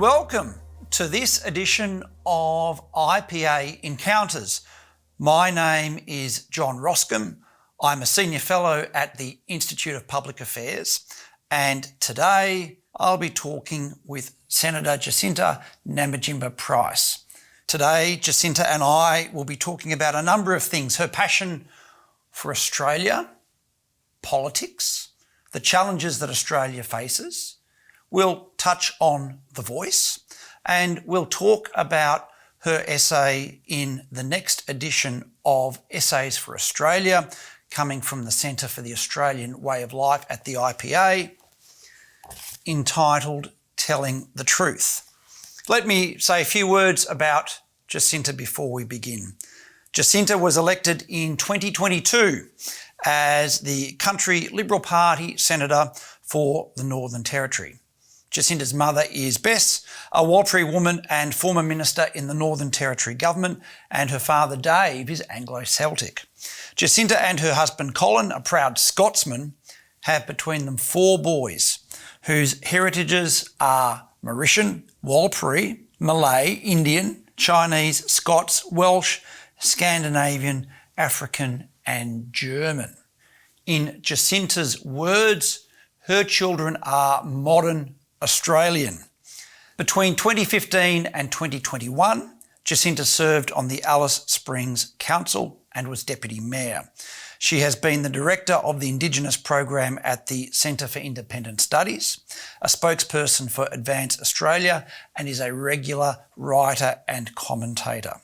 Welcome to this edition of IPA Encounters. My name is John Roskam. I'm a Senior Fellow at the Institute of Public Affairs, and today I'll be talking with Senator Jacinta Nampijinpa Price. Today, Jacinta and I will be talking about a number of things: her passion for Australia, politics, the challenges that Australia faces. We'll touch on The Voice, and we'll talk about her essay in the next edition of Essays for Australia, coming from the Centre for the Australian Way of Life at the IPA, entitled Telling the Truth. Let me say a few words about Jacinta before we begin. Jacinta was elected in 2022 as the Country Liberal Party Senator for the Northern Territory. Jacinta's mother is Bess, a Warlpiri woman and former minister in the Northern Territory government, and her father Dave is Anglo-Celtic. Jacinta and her husband Colin, a proud Scotsman, have between them 4 boys whose heritages are Mauritian, Warlpiri, Malay, Indian, Chinese, Scots, Welsh, Scandinavian, African and German. In Jacinta's words, her children are modern Australian. Between 2015 and 2021, Jacinta served on the Alice Springs Council and was Deputy Mayor. She has been the Director of the Indigenous Program at the Centre for Independent Studies, a spokesperson for Advance Australia, and is a regular writer and commentator.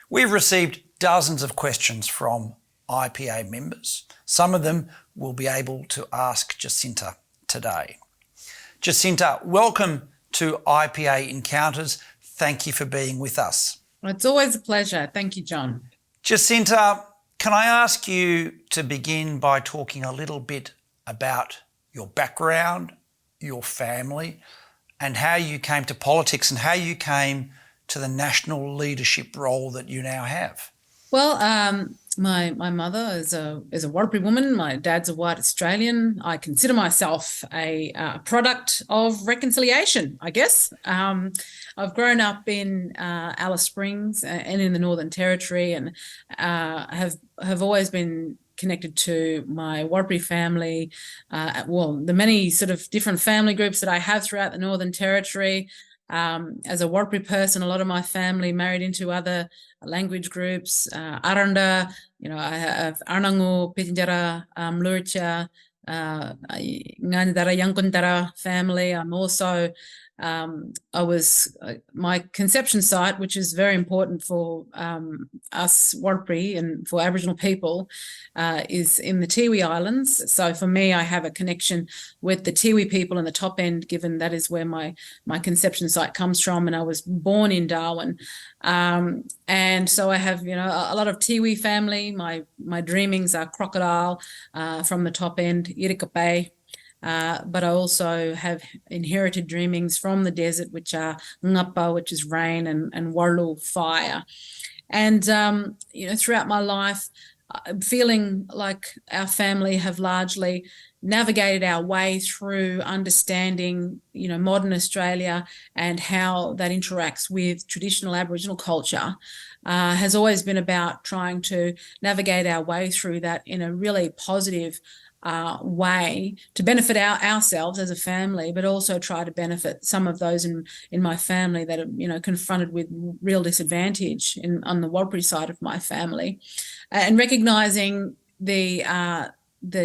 We've received dozens of questions from IPA members. Some of them we'll be able to ask Jacinta today. Jacinta, welcome to IPA Encounters. Thank you for being with us. It's always a pleasure. Thank you, John. Jacinta, can I ask you to begin by talking a little bit about your background, your family, and how you came to politics and how you came to the national leadership role that you now have? Well, my mother is a Warlpiri woman. My dad's a white Australian. I consider myself a product of reconciliation, I guess. I've grown up in Alice Springs and in the Northern Territory, and have always been connected to my Warlpiri family. The many sort of different family groups that I have throughout the Northern Territory. As a Warlpiri person, a lot of my family married into other language groups. Aranda, I have Arnangu, Pitjantjatjara, Mlurtja, Ngandara, Yankuntjatjara family. I'm also, my conception site, which is very important for us Warlpiri and for Aboriginal people, is in the Tiwi Islands. So for me, I have a connection with the Tiwi people in the top end, given that is where my conception site comes from, and I was born in Darwin. And so I have, a lot of Tiwi family. My dreamings are crocodile from the top end, Irikape. But I also have inherited dreamings from the desert, which are Ngapa, which is rain, and Warlu, fire. And, throughout my life, I'm feeling like our family have largely navigated our way through understanding, modern Australia and how that interacts with traditional Aboriginal culture. Has always been about trying to navigate our way through that in a really positive way to benefit ourselves as a family, but also try to benefit some of those in my family that are, confronted with real disadvantage on the Warlpiri side of my family, and recognising the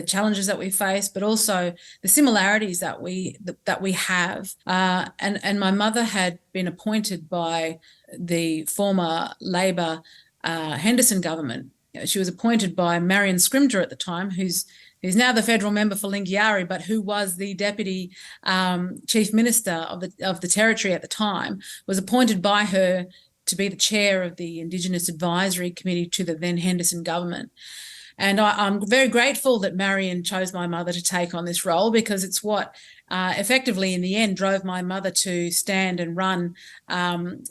challenges that we face, but also the similarities that we have. And my mother had been appointed by the former Labor Henderson government. She was appointed by Marion Scrimgeour at the time, who's now the federal member for Lingiari, but who was the deputy chief minister of the territory at the time, was appointed by her to be the chair of the Indigenous Advisory Committee to the then Henderson government. And I'm very grateful that Marion chose my mother to take on this role, because it's what effectively in the end drove my mother to stand and run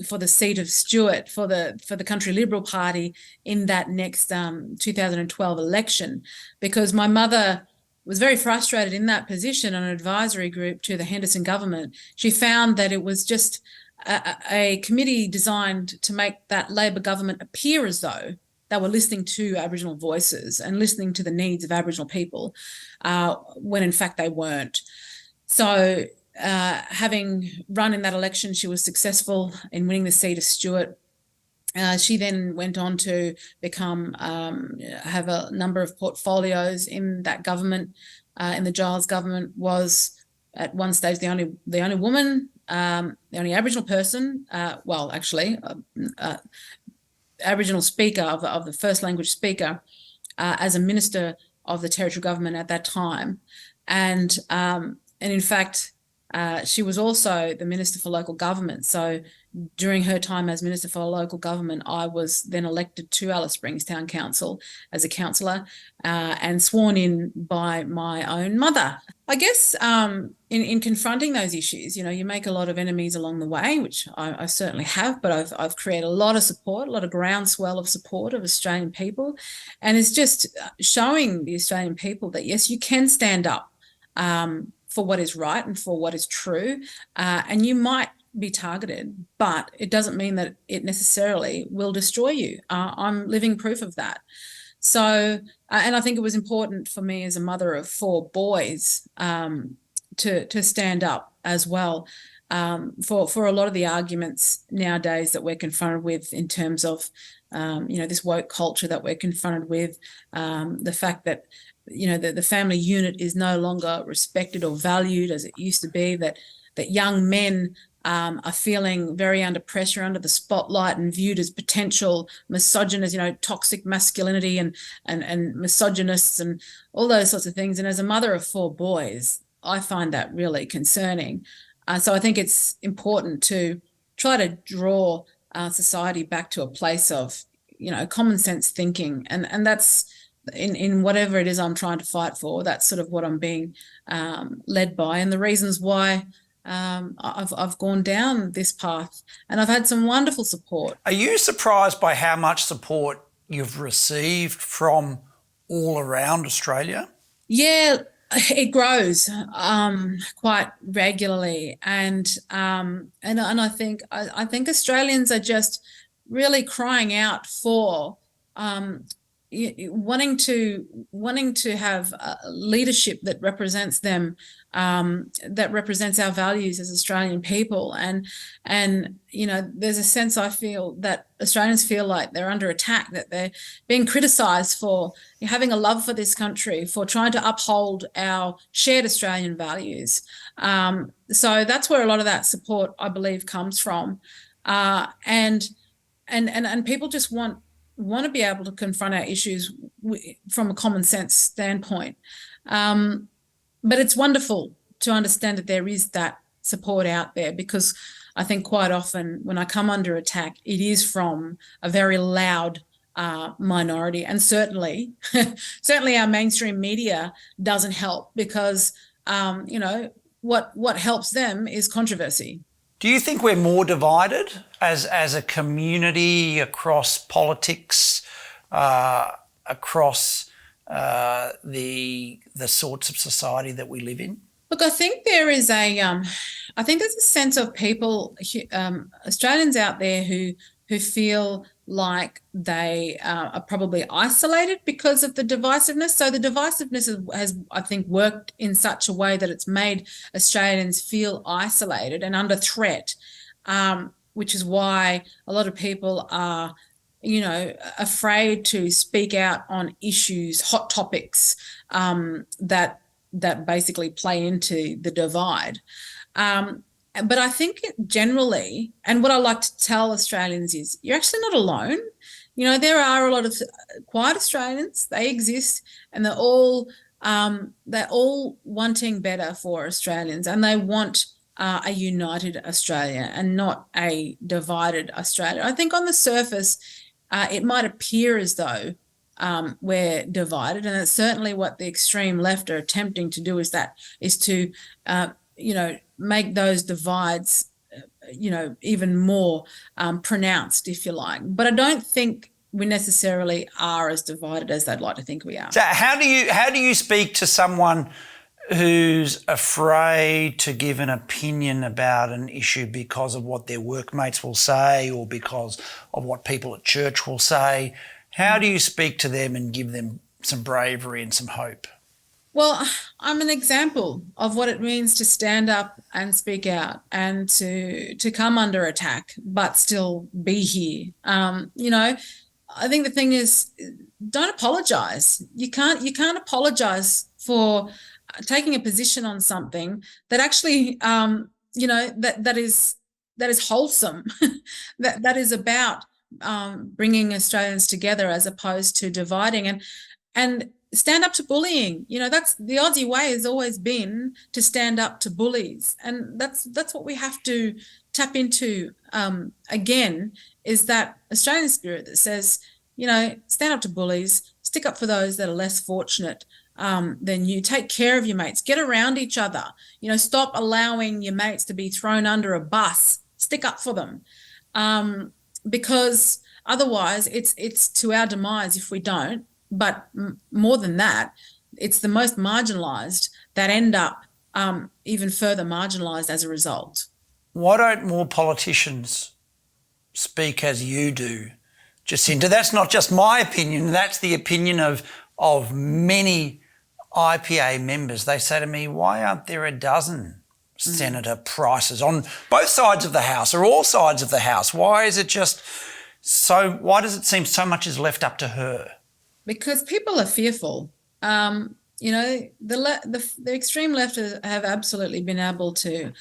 for the seat of Stewart for the Country Liberal Party in that next 2012 election, because my mother was very frustrated in that position on an advisory group to the Henderson government. She found that it was just a committee designed to make that Labor government appear as though they were listening to Aboriginal voices and listening to the needs of Aboriginal people, when in fact they weren't. So having run in that election, she was successful in winning the seat of Stewart. She then went on to become have a number of portfolios in that government. In the Giles government, was at one stage the only woman, the only Aboriginal person. Aboriginal speaker of the first language speaker as a minister of the territorial government at that time, and in fact she was also the Minister for Local Government. So during her time as Minister for Local Government, I was then elected to Alice Springs Town Council as a councillor and sworn in by my own mother. I guess in confronting those issues, you make a lot of enemies along the way, which I certainly have, but I've created a lot of support, a lot of groundswell of support of Australian people. And it's just showing the Australian people that, yes, you can stand up for what is right and for what is true. And you might be targeted, but it doesn't mean that it necessarily will destroy you. I'm living proof of that. So, and I think it was important for me as a mother of 4 boys to stand up as well for a lot of the arguments nowadays that we're confronted with in terms of, this woke culture that we're confronted with, the fact that the family unit is no longer respected or valued as it used to be, that young men are feeling very under pressure, under the spotlight, and viewed as potential misogynists, toxic masculinity and misogynists and all those sorts of things. And as a mother of 4 boys, I find that really concerning. So I think it's important to try to draw society back to a place of, common sense thinking. And that's in whatever it is I'm trying to fight for. That's sort of what I'm being led by, and the reasons why I've gone down this path, and I've had some wonderful support. Are you surprised by how much support you've received from all around Australia? Yeah, it grows quite regularly, and I think Australians are just really crying out for wanting to have leadership that represents them, that represents our values as Australian people. And there's a sense, I feel, that Australians feel like they're under attack, that they're being criticised for having a love for this country, for trying to uphold our shared Australian values. So that's where a lot of that support, I believe, comes from. And people just want to be able to confront our issues from a common sense standpoint. But it's wonderful to understand that there is that support out there, because I think quite often when I come under attack, it is from a very loud minority. And certainly our mainstream media doesn't help, because, what helps them is controversy. Do you think we're more divided as a community across politics, across the sorts of society that we live in? Look, I think there is there's a sense of people, Australians out there who feel like they are probably isolated because of the divisiveness. So the divisiveness has, I think, worked in such a way that it's made Australians feel isolated and under threat, which is why a lot of people are, afraid to speak out on issues, hot topics that basically play into the divide. But I think generally, and what I like to tell Australians is, you're actually not alone. There are a lot of quiet Australians. They exist, and they're all wanting better for Australians, and they want a united Australia and not a divided Australia. I think on the surface, it might appear as though we're divided, and that's certainly what the extreme left are attempting to do, is to make those divides, even more pronounced, if you like. But I don't think we necessarily are as divided as they'd like to think we are. So how do you speak to someone who's afraid to give an opinion about an issue because of what their workmates will say or because of what people at church will say? How do you speak to them and give them some bravery and some hope? Well, I'm an example of what it means to stand up and speak out and to come under attack, but still be here. I think the thing is, don't apologize. You can't apologize for taking a position on something that actually, that is wholesome, that is about bringing Australians together as opposed to dividing, and stand up to bullying. That's the Aussie way, has always been to stand up to bullies, and that's what we have to tap into again, is that Australian spirit that says, stand up to bullies, stick up for those that are less fortunate than you, take care of your mates, get around each other, stop allowing your mates to be thrown under a bus, stick up for them, because otherwise it's to our demise if we don't. But more than that, it's the most marginalised that end up even further marginalised as a result. Why don't more politicians speak as you do, Jacinta? That's not just my opinion, that's the opinion of many IPA members. They say to me, why aren't there a dozen Senator Prices on both sides of the House or all sides of the House? Why does it seem so much is left up to her? Because people are fearful. The extreme left have absolutely been able to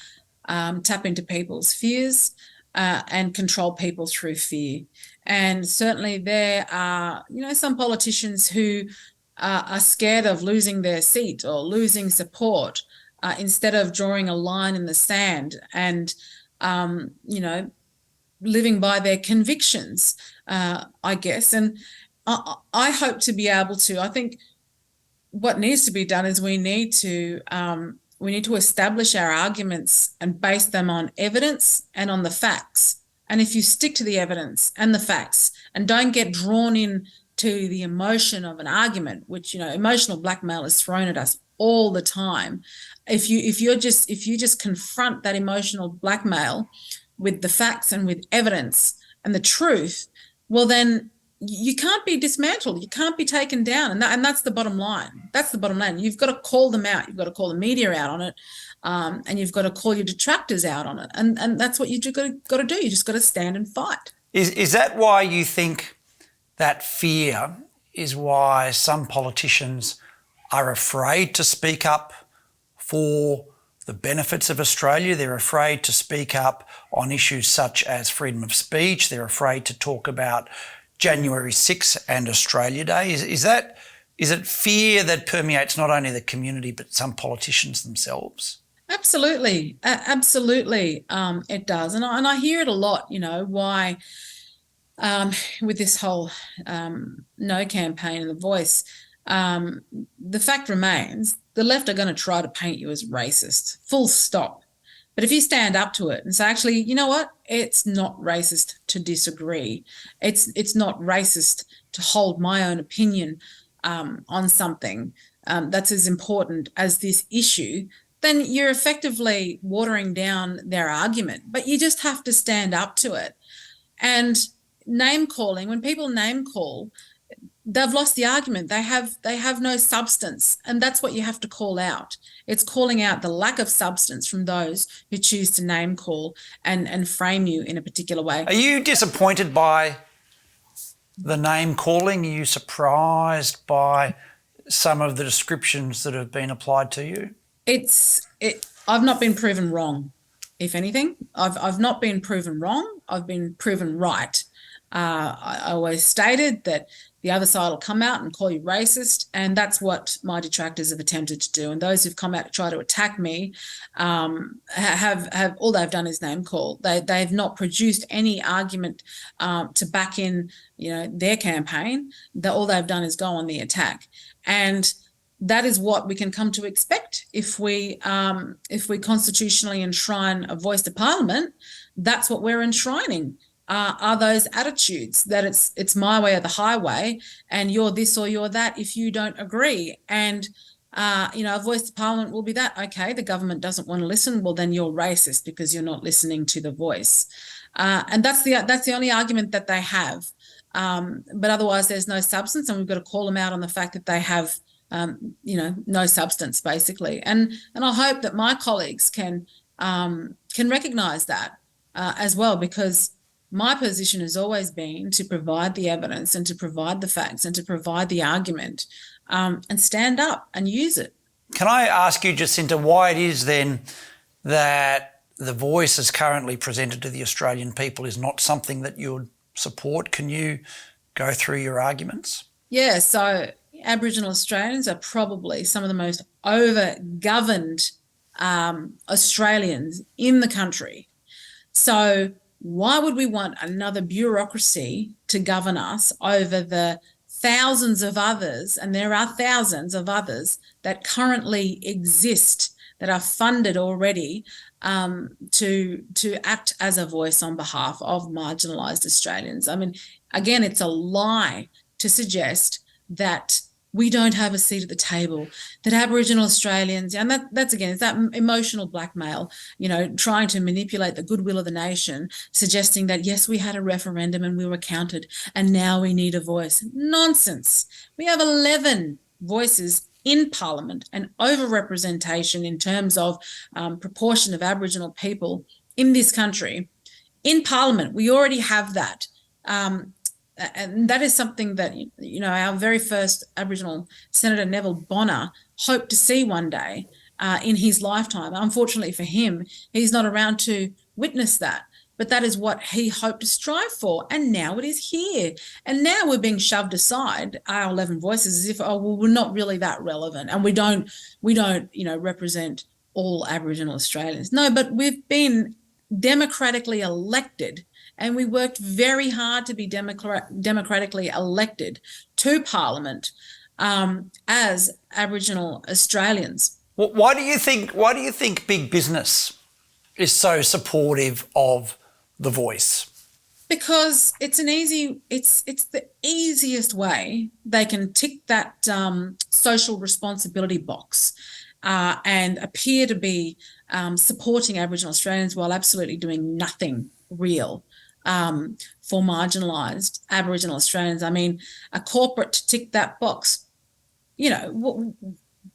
tap into people's fears and control people through fear. And certainly there are, some politicians who are scared of losing their seat or losing support instead of drawing a line in the sand and, living by their convictions, I guess. And I hope to be able to. I think what needs to be done is we need to establish our arguments and base them on evidence and on the facts. And if you stick to the evidence and the facts and don't get drawn in to the emotion of an argument, which emotional blackmail is thrown at us all the time. If you just confront that emotional blackmail with the facts and with evidence and the truth, well then you can't be dismantled. You can't be taken down. And that's the bottom line. That's the bottom line. You've got to call them out. You've got to call the media out on it. And you've got to call your detractors out on it. And that's what you've got to do. You just got to stand and fight. Is that why you think that fear is why some politicians are afraid to speak up for the benefits of Australia? They're afraid to speak up on issues such as freedom of speech. They're afraid to talk about January 6th and Australia Day. Is it fear that permeates not only the community but some politicians themselves? Absolutely, it does, and I hear it a lot. Why with this whole no campaign and the Voice, the fact remains the left are going to try to paint you as racist. Full stop. But if you stand up to it and say, actually, you know what? It's not racist to disagree. It's not racist to hold my own opinion on something that's as important as this issue, then you're effectively watering down their argument. But you just have to stand up to it. And name calling, when people name call, they've lost the argument. They have no substance, and that's what you have to call out. It's calling out the lack of substance from those who choose to name call and frame you in a particular way. Are you disappointed by the name calling? Are you surprised by some of the descriptions that have been applied to you? I've not been proven wrong. If anything, I've not been proven wrong. I've been proven right. I always stated that the other side will come out and call you racist, and that's what my detractors have attempted to do. And those who've come out to try to attack me have all they've done is name call. They've not produced any argument to back in their campaign. All they've done is go on the attack, and that is what we can come to expect if we constitutionally enshrine a voice to Parliament. That's what we're enshrining. are those attitudes that it's my way or the highway, and you're this or you're that if you don't agree. And a voice to parliament will be that, okay, the government doesn't want to listen, well then you're racist because you're not listening to the voice. And that's the only argument that they have. But otherwise there's no substance, and we've got to call them out on the fact that they have no substance, basically. And I hope that my colleagues can recognise that as well, because my position has always been to provide the evidence and to provide the facts and to provide the argument, and stand up and use it. Can I ask you, Jacinta, why it is then that the voice as currently presented to the Australian people is not something that you would support? Can you go through your arguments? Yeah, so Aboriginal Australians are probably some of the most over-governed Australians in the country. So why would we want another bureaucracy to govern us over the thousands of others, and there are thousands of others that currently exist that are funded already to act as a voice on behalf of marginalised Australians? I mean, again, it's a lie to suggest that we don't have a seat at the table, that Aboriginal Australians, and that's again, it's that emotional blackmail, trying to manipulate the goodwill of the nation, suggesting that, yes, we had a referendum and we were counted and now we need a voice. Nonsense. We have 11 voices in Parliament, and overrepresentation in terms of proportion of Aboriginal people in this country. In Parliament, we already have that. And that is something that, our very first Aboriginal Senator Neville Bonner hoped to see one day in his lifetime. Unfortunately for him, he's not around to witness that. But that is what he hoped to strive for. And now it is here. And now we're being shoved aside, our 11 voices, as if, we're not really that relevant. And we don't represent all Aboriginal Australians. No, but we've been democratically elected, and we worked very hard to be democratically elected to Parliament as Aboriginal Australians. Why do you think big business is so supportive of the voice? Because it's the easiest way they can tick that social responsibility box and appear to be supporting Aboriginal Australians while absolutely doing nothing real for marginalised Aboriginal Australians. I mean, a corporate to tick that box,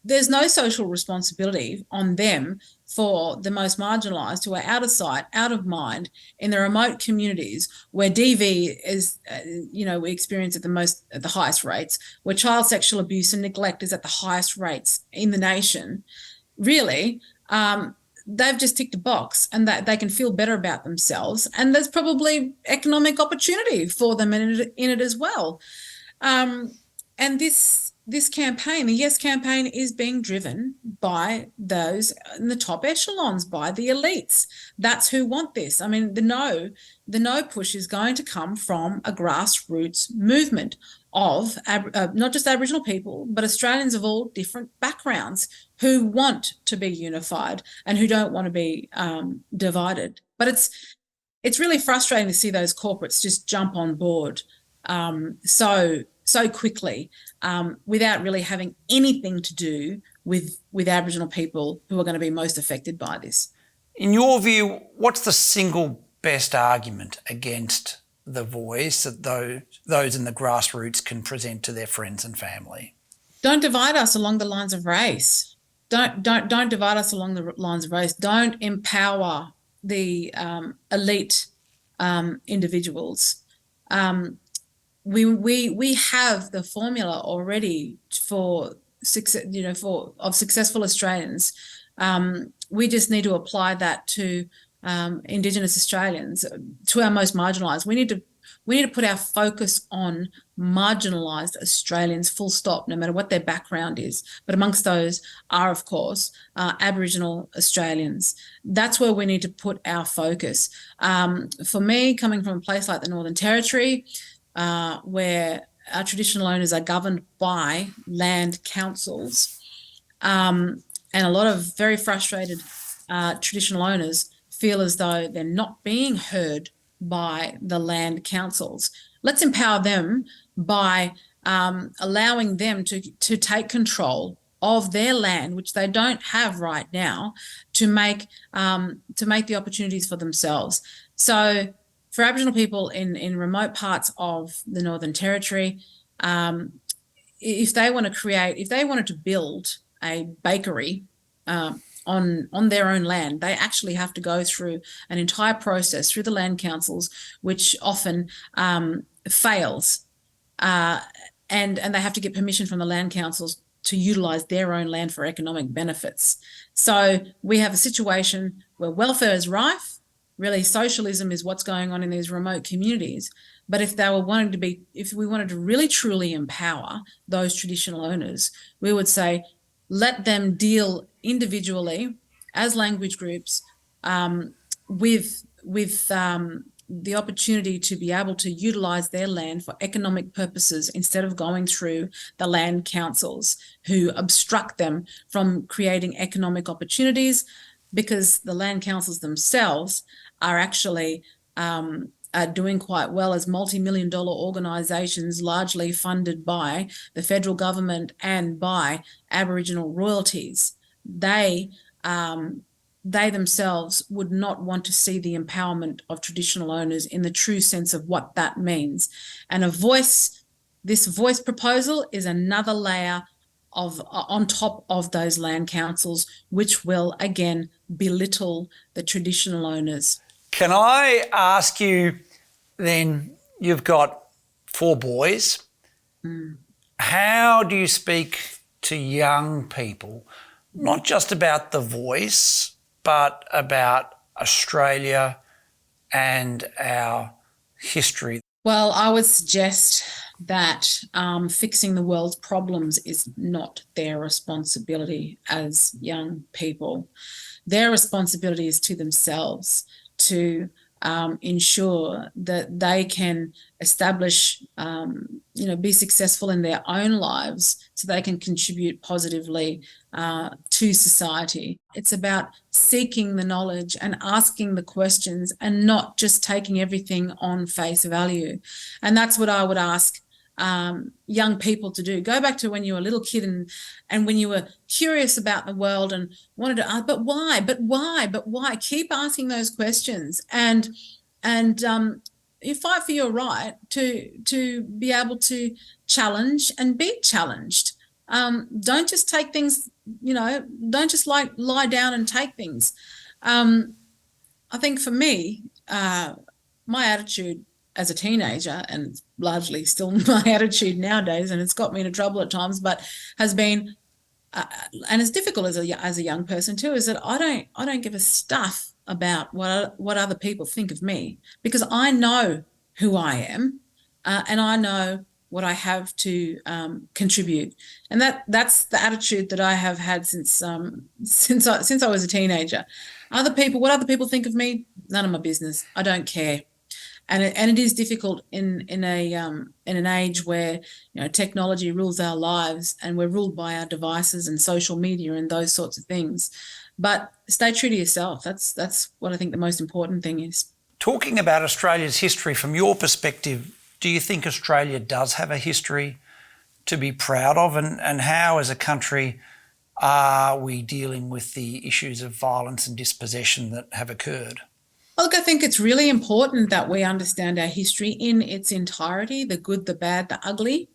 there's no social responsibility on them for the most marginalised, who are out of sight, out of mind, in the remote communities where DV is, we experience at the highest rates, where child sexual abuse and neglect is at the highest rates in the nation. Really, they've just ticked a box, and that they can feel better about themselves, and there's probably economic opportunity for them in it as well. And this campaign, the Yes campaign, is being driven by those in the top echelons, by the elites. That's who want this. I mean, the no push is going to come from a grassroots movement of not just Aboriginal people, but Australians of all different backgrounds who want to be unified and who don't want to be divided. But it's really frustrating to see those corporates just jump on board so quickly without really having anything to do with Aboriginal people who are going to be most affected by this. In your view, what's the single best argument against the voice that those in the grassroots can present to their friends and family? Don't divide us along the lines of race. Don't divide us along the lines of race. Don't empower the elite individuals. We have the formula already for success, of successful Australians. We just need to apply that to Indigenous Australians, to our most marginalised. We need to put our focus on marginalised Australians, full stop, no matter what their background is. But amongst those are, of course, Aboriginal Australians. That's where we need to put our focus. For me, coming from a place like the Northern Territory, where our traditional owners are governed by land councils, and a lot of very frustrated traditional owners feel as though they're not being heard by the land councils. Let's empower them by allowing them to take control of their land, which they don't have right now, to make the opportunities for themselves. So for Aboriginal people in remote parts of the Northern Territory, if they wanted to build a bakery on their own land, they actually have to go through an entire process through the land councils, which often fails, and they have to get permission from the land councils to utilise their own land for economic benefits. So we have a situation where welfare is rife. Really, socialism is what's going on in these remote communities. But if we wanted to really truly empower those traditional owners, we would say, let them deal individually as language groups with the opportunity to be able to utilise their land for economic purposes instead of going through the land councils who obstruct them from creating economic opportunities, because the land councils themselves are actually are doing quite well as multi-million-dollar organisations, largely funded by the federal government and by Aboriginal royalties. They themselves would not want to see the empowerment of traditional owners in the true sense of what that means. And this voice proposal is another layer on top of those land councils, which will again belittle the traditional owners. Can I ask you then, you've got 4 boys. How do you speak to young people, not just about the voice, but about Australia and our history? Well, I would suggest that fixing the world's problems is not their responsibility as young people. Their responsibility is to themselves, to ensure that they can establish, be successful in their own lives so they can contribute positively to society. It's about seeking the knowledge and asking the questions and not just taking everything on face value. And that's what I would ask young people to do. Go back to when you were a little kid and when you were curious about the world and wanted to ask, but why? Keep asking those questions and you fight for your right to be able to challenge and be challenged. Don't just take things, don't just lie down and take things. I think for me, my attitude as a teenager, and largely still my attitude nowadays, and it's got me into trouble at times, but has been, and as difficult as a young person too, is that I don't give a stuff about what other people think of me, because I know who I am, and I know what I have to contribute, and that's the attitude that I have had since I was a teenager. What other people think of me, none of my business. I don't care. And it is difficult in an age where technology rules our lives and we're ruled by our devices and social media and those sorts of things. But stay true to yourself. That's what I think the most important thing is. Talking about Australia's history from your perspective, do you think Australia does have a history to be proud of? And how, as a country, are we dealing with the issues of violence and dispossession that have occurred? Look, I think it's really important that we understand our history in its entirety, the good, the bad, the ugly,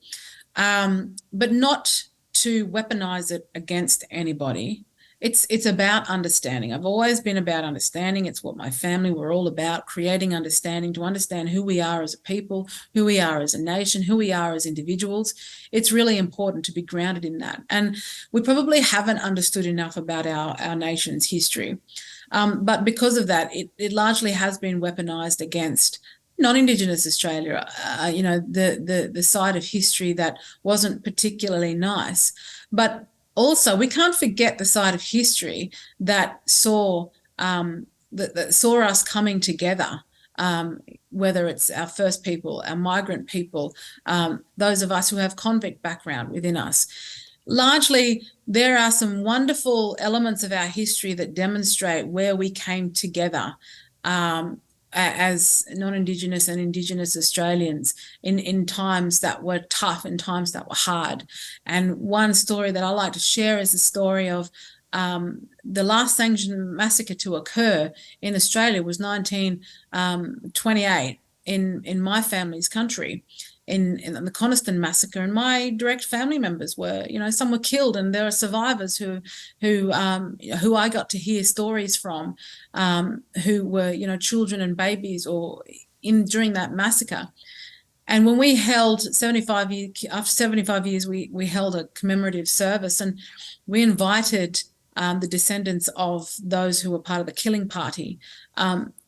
but not to weaponize it against anybody. It's about understanding. I've always been about understanding. It's what my family were all about, creating understanding, to understand who we are as a people, who we are as a nation, who we are as individuals. It's really important to be grounded in that. And we probably haven't understood enough about our nation's history. But because of that, it largely has been weaponized against non-Indigenous Australia, the side of history that wasn't particularly nice. But also, we can't forget the side of history that saw us coming together, whether it's our First People, our migrant people, those of us who have convict background within us. Largely, there are some wonderful elements of our history that demonstrate where we came together as non-Indigenous and Indigenous Australians in times that were tough, in times that were hard. And one story that I like to share is the story of the last sanctioned massacre to occur in Australia was 1928 in my family's country, in the Coniston massacre, and my direct family members were, some were killed, and there are survivors who I got to hear stories from, who were, children and babies or during that massacre. And when we held 75 years, after 75 years, we held a commemorative service, and we invited the descendants of those who were part of the killing party,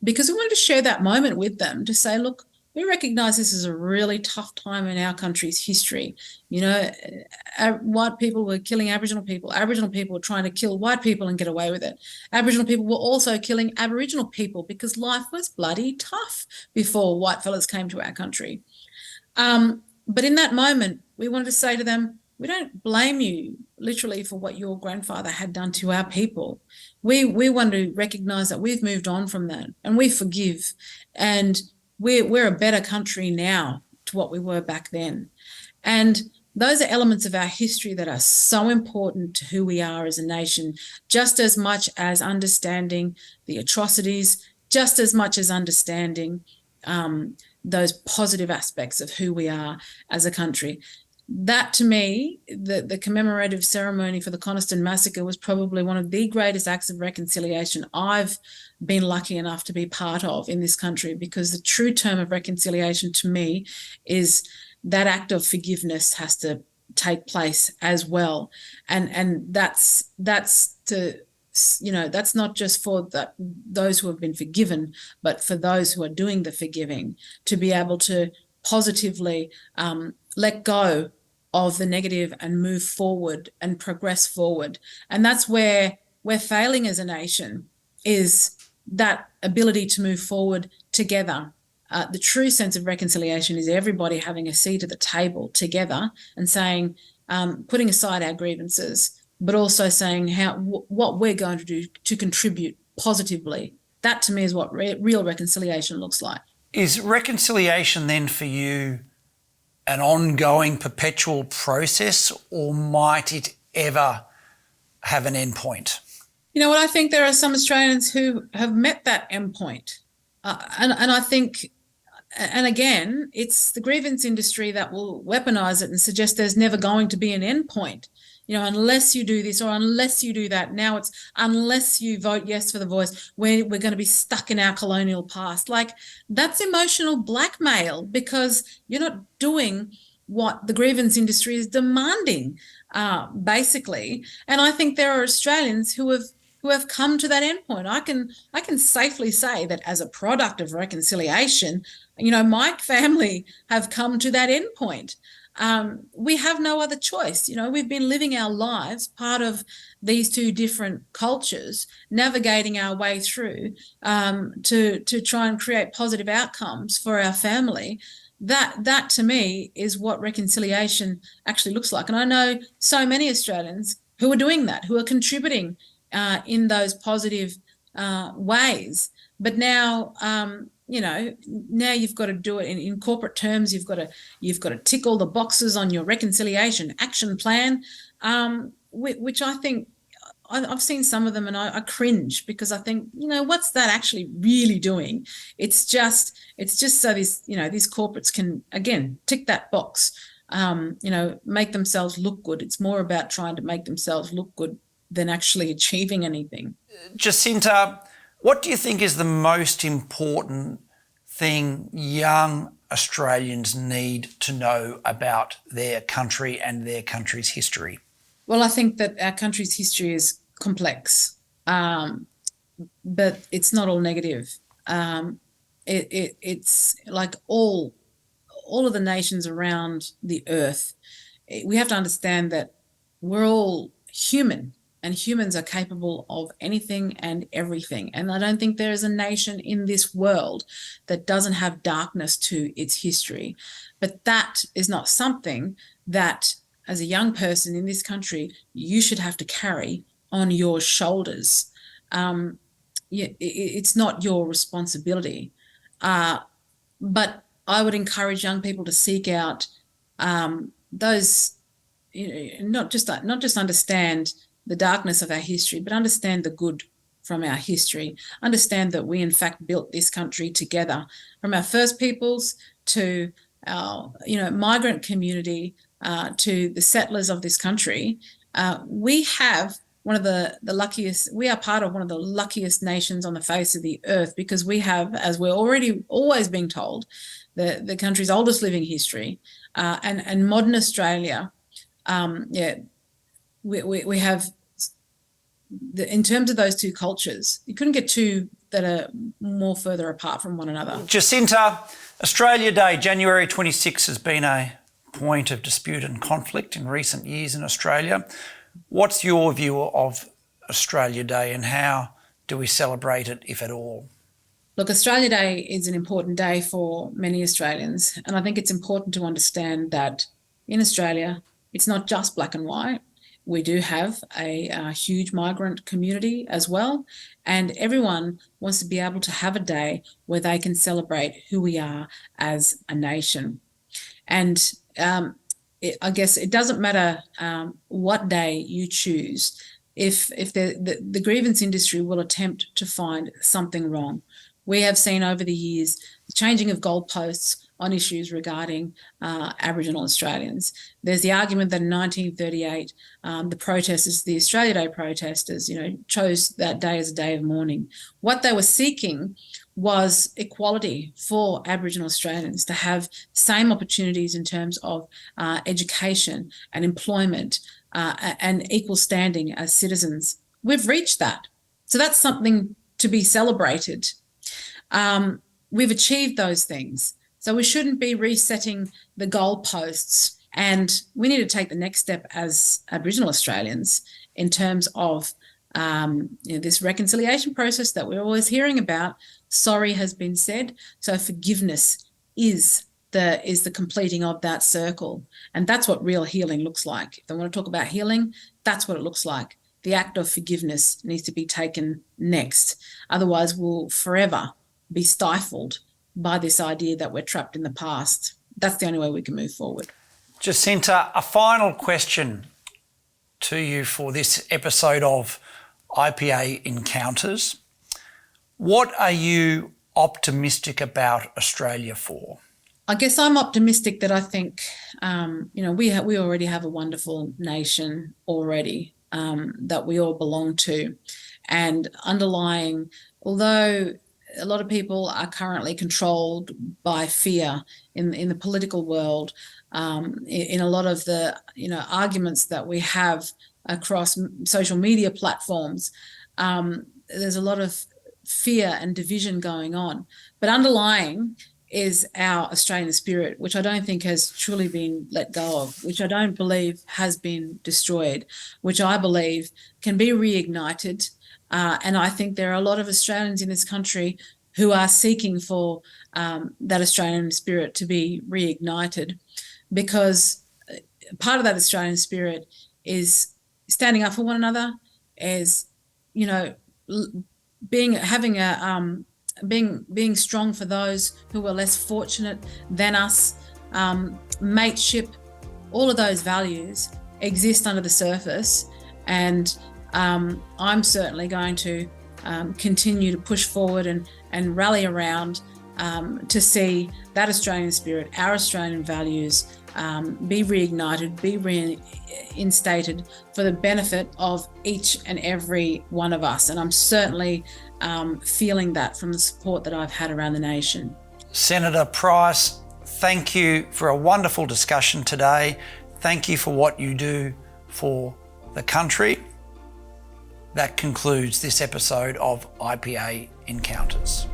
because we wanted to share that moment with them, to say, look, we recognize this is a really tough time in our country's history. White people were killing Aboriginal people. Aboriginal people were trying to kill white people and get away with it. Aboriginal people were also killing Aboriginal people because life was bloody tough before white fellas came to our country. But in that moment, we wanted to say to them, we don't blame you literally for what your grandfather had done to our people. We want to recognize that we've moved on from that, and we forgive, and we're a better country now to what we were back then. And those are elements of our history that are so important to who we are as a nation, just as much as understanding the atrocities, just as much as understanding those positive aspects of who we are as a country. That, to me, the commemorative ceremony for the Coniston massacre was probably one of the greatest acts of reconciliation I've been lucky enough to be part of in this country, because the true term of reconciliation to me is that act of forgiveness has to take place as well. And that's to, that's not just for those who have been forgiven, but for those who are doing the forgiving, to be able to positively let go of the negative and move forward and progress forward. And that's where we're failing as a nation, is that ability to move forward together. The true sense of reconciliation is everybody having a seat at the table together and saying, putting aside our grievances, but also saying what we're going to do to contribute positively. That, to me, is what real reconciliation looks like. Is reconciliation then for you an ongoing, perpetual process, or might it ever have an end point? You know what, I think there are some Australians who have met that end point. And I think, and again, it's the grievance industry that will weaponize it and suggest there's never going to be an end point. Unless you do this or unless you do that. Now it's unless you vote yes for the voice, we're going to be stuck in our colonial past. Like, that's emotional blackmail, because you're not doing what the grievance industry is demanding, basically. And I think there are Australians who have come to that endpoint. I can safely say that as a product of reconciliation, my family have come to that endpoint. We have no other choice. We've been living our lives part of these two different cultures, navigating our way through to try and create positive outcomes for our family. That to me is what reconciliation actually looks like. And I know so many Australians who are doing that, who are contributing in those positive ways. But now, now you've got to do it in corporate terms. You've got to tick all the boxes on your reconciliation action plan, which I think I've seen some of them, and I cringe, because I think, what's that actually really doing? It's just so these corporates can, again, tick that box, make themselves look good. It's more about trying to make themselves look good than actually achieving anything. Jacinta, what do you think is the most important thing young Australians need to know about their country and their country's history? Well, I think that our country's history is complex, but it's not all negative. It's like all of the nations around the earth. We have to understand that we're all human, and humans are capable of anything and everything. And I don't think there is a nation in this world that doesn't have darkness to its history. But that is not something that, as a young person in this country, you should have to carry on your shoulders. It's not your responsibility. But I would encourage young people to seek out those, not just understand the darkness of our history, but understand the good from our history. Understand that we, in fact, built this country together, from our first peoples to our, migrant community, to the settlers of this country. We have one of the luckiest, we are part of one of the luckiest nations on the face of the earth, because we have, as we're always being told, the country's oldest living history, and modern Australia. We have, in terms of those two cultures, you couldn't get two that are more further apart from one another. Jacinta, Australia Day, January 26, has been a point of dispute and conflict in recent years in Australia. What's your view of Australia Day, and how do we celebrate it, if at all? Look, Australia Day is an important day for many Australians, and I think it's important to understand that in Australia, it's not just black and white. We do have a huge migrant community as well, and everyone wants to be able to have a day where they can celebrate who we are as a nation. And I guess it doesn't matter what day you choose, if the grievance industry will attempt to find something wrong. We have seen over the years the changing of goalposts on issues regarding Aboriginal Australians. There's the argument that in 1938, the protesters, the Australia Day protesters, chose that day as a day of mourning. What they were seeking was equality for Aboriginal Australians, to have same opportunities in terms of education and employment, and equal standing as citizens. We've reached that. So that's something to be celebrated. We've achieved those things. So we shouldn't be resetting the goalposts, and we need to take the next step as Aboriginal Australians in terms of this reconciliation process that we're always hearing about. Sorry has been said, so forgiveness is the completing of that circle, and that's what real healing looks like. If I want to talk about healing, that's what it looks like. The act of forgiveness needs to be taken next. Otherwise, we'll forever be stifled by this idea that we're trapped in the past. That's the only way we can move forward. Jacinta, a final question to you for this episode of IPA Encounters. What are you optimistic about Australia for? I guess I'm optimistic that I think, we already have a wonderful nation already, that we all belong to. And underlying, although a lot of people are currently controlled by fear in the political world, in a lot of the arguments that we have across social media platforms, there's a lot of fear and division going on. But underlying is our Australian spirit, which I don't think has truly been let go of, which I don't believe has been destroyed, which I believe can be reignited. And I think there are a lot of Australians in this country who are seeking for that Australian spirit to be reignited, because part of that Australian spirit is standing up for one another, is being strong for those who are less fortunate than us, mateship. All of those values exist under the surface, and I'm certainly going to continue to push forward and rally around to see that Australian spirit, our Australian values, be reignited, be reinstated for the benefit of each and every one of us. And I'm certainly feeling that from the support that I've had around the nation. Senator Price, thank you for a wonderful discussion today. Thank you for what you do for the country. That concludes this episode of IPA Encounters.